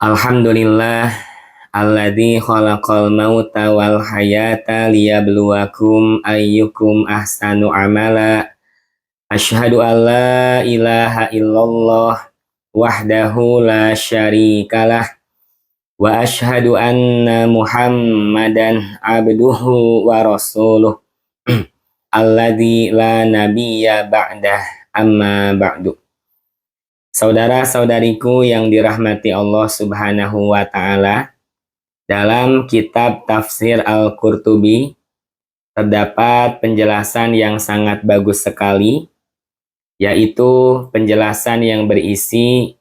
Alhamdulillah alladzi khalaqal mauta wal hayata liyabluwakum ayyukum ahsanu amala. Asyhadu an la ilaha illallah wahdahu la syarikalah wa asyhadu anna Muhammadan abduhu wa rasuluh alladzi la nabiyya ba'dah amma ba'du. Saudara-saudariku yang dirahmati Allah Subhanahu wa Ta'ala, dalam kitab Tafsir Al-Qurtubi terdapat penjelasan yang sangat bagus sekali, yaitu penjelasan yang berisi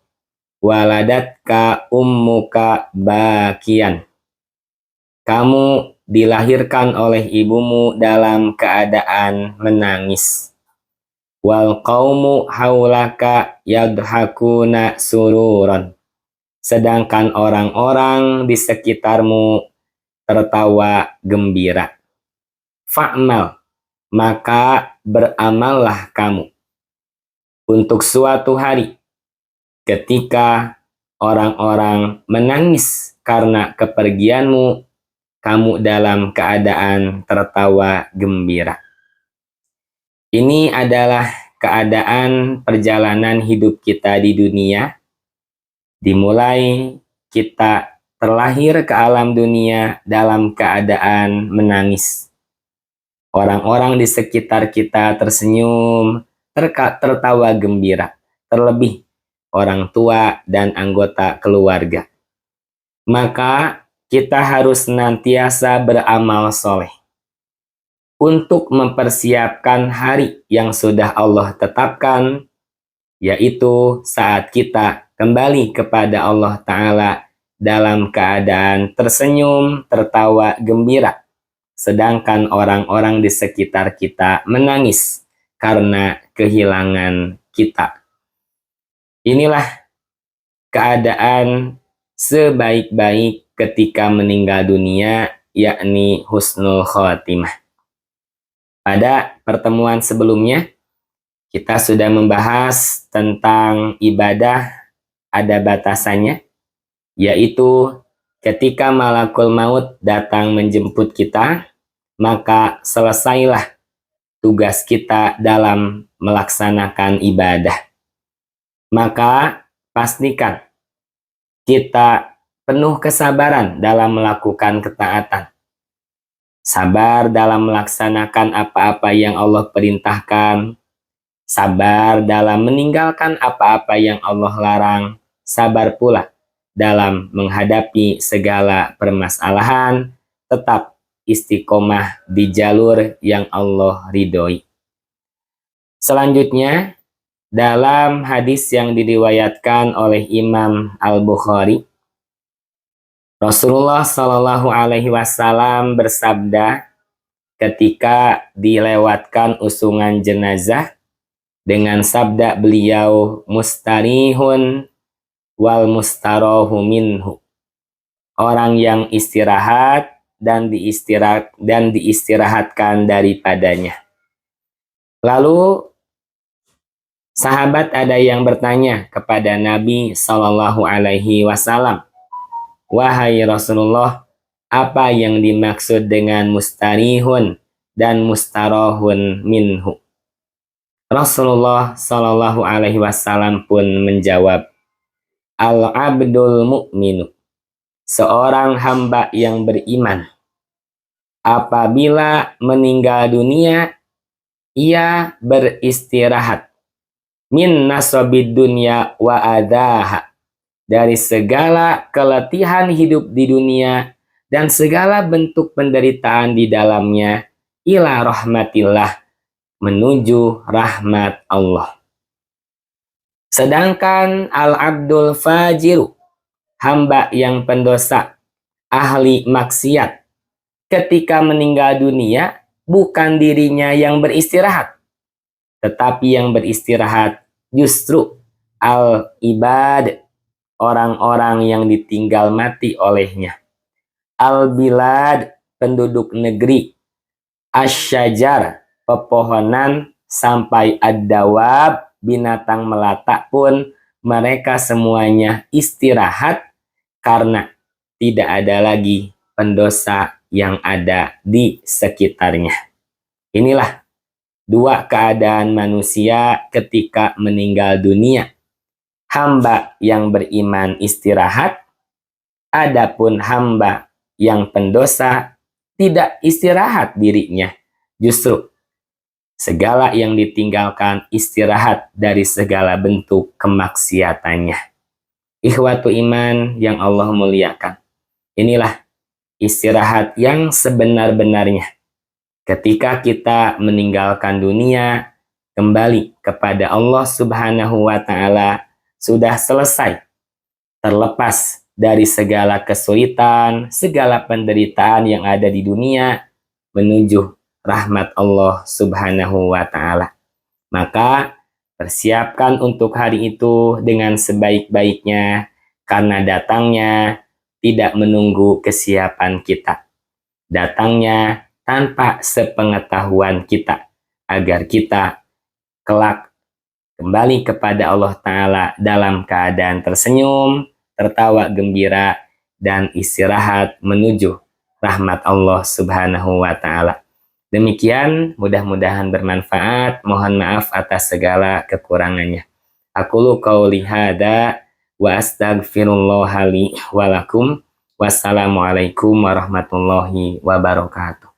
waladatka ummuka bakian. Kamu dilahirkan oleh ibumu dalam keadaan menangis. Wal qaumu haulaka yadhakuna sururan. Sedangkan orang-orang di sekitarmu tertawa gembira. Fa'mal, maka beramallah kamu untuk suatu hari ketika orang-orang menangis karena kepergianmu, kamu dalam keadaan tertawa gembira. Ini adalah keadaan perjalanan hidup kita di dunia. Dimulai kita terlahir ke alam dunia dalam keadaan menangis. Orang-orang di sekitar kita tersenyum, tertawa gembira. Terlebih orang tua dan anggota keluarga. Maka kita harus senantiasa beramal soleh untuk mempersiapkan hari yang sudah Allah tetapkan, yaitu saat kita kembali kepada Allah Ta'ala dalam keadaan tersenyum, tertawa, gembira, sedangkan orang-orang di sekitar kita menangis karena kehilangan kita. Inilah keadaan sebaik-baik ketika meninggal dunia, yakni husnul khotimah. Pada pertemuan sebelumnya, kita sudah membahas tentang ibadah ada batasannya, yaitu ketika malakul maut datang menjemput kita, maka selesailah tugas kita dalam melaksanakan ibadah. Maka pastikan kita penuh kesabaran dalam melakukan ketaatan. Sabar dalam melaksanakan apa-apa yang Allah perintahkan. Sabar dalam meninggalkan apa-apa yang Allah larang. Sabar pula dalam menghadapi segala permasalahan. Tetap istiqomah di jalur yang Allah ridhoi. Selanjutnya, dalam hadis yang diriwayatkan oleh Imam Al-Bukhari, Rasulullah Shallallahu Alaihi Wasallam bersabda ketika dilewatkan usungan jenazah dengan sabda beliau, mustarihun wal mustarohu minhu. Orang yang istirahat dan diistirahatkan daripadanya. Lalu sahabat ada yang bertanya kepada Nabi Shallallahu Alaihi Wasallam, wahai Rasulullah, apa yang dimaksud dengan mustarihun dan mustarohun minhu? Rasulullah Shallallahu Alaihi Wasallam pun menjawab, al-abdul mu'minu, seorang hamba yang beriman, apabila meninggal dunia, ia beristirahat min nasobid dunya wa adaha, dari segala keletihan hidup di dunia dan segala bentuk penderitaan di dalamnya, ila rahmatillah, menuju rahmat Allah. Sedangkan al-abdul fajiru, hamba yang pendosa, ahli maksiat, ketika meninggal dunia, bukan dirinya yang beristirahat, tetapi yang beristirahat justru al-ibad, orang-orang yang ditinggal mati olehnya. Al-bilad, penduduk negeri. Asyajar, pepohonan, sampai ad-dawab, binatang melata pun, mereka semuanya istirahat karena tidak ada lagi pendosa yang ada di sekitarnya. Inilah dua keadaan manusia ketika meninggal dunia. Hamba yang beriman istirahat, adapun hamba yang pendosa tidak istirahat dirinya. Justru segala yang ditinggalkan istirahat dari segala bentuk kemaksiatannya. Ikhwatu iman yang Allah muliakan. Inilah istirahat yang sebenar-benarnya. Ketika kita meninggalkan dunia, kembali kepada Allah Subhanahu wa Ta'ala, sudah selesai, terlepas dari segala kesulitan, segala penderitaan yang ada di dunia, menuju rahmat Allah Subhanahu wa Ta'ala. Maka persiapkan untuk hari itu dengan sebaik-baiknya, karena datangnya tidak menunggu kesiapan kita. Datangnya tanpa sepengetahuan kita, agar kita kelak kembali kepada Allah Ta'ala dalam keadaan tersenyum, tertawa gembira, dan istirahat menuju rahmat Allah Subhanahu wa Ta'ala. Demikian, mudah-mudahan bermanfaat. Mohon maaf atas segala kekurangannya. Aqulu qauli hada wa astaghfirullaha li wa lakum. Wassalamualaikum warahmatullahi wabarakatuh.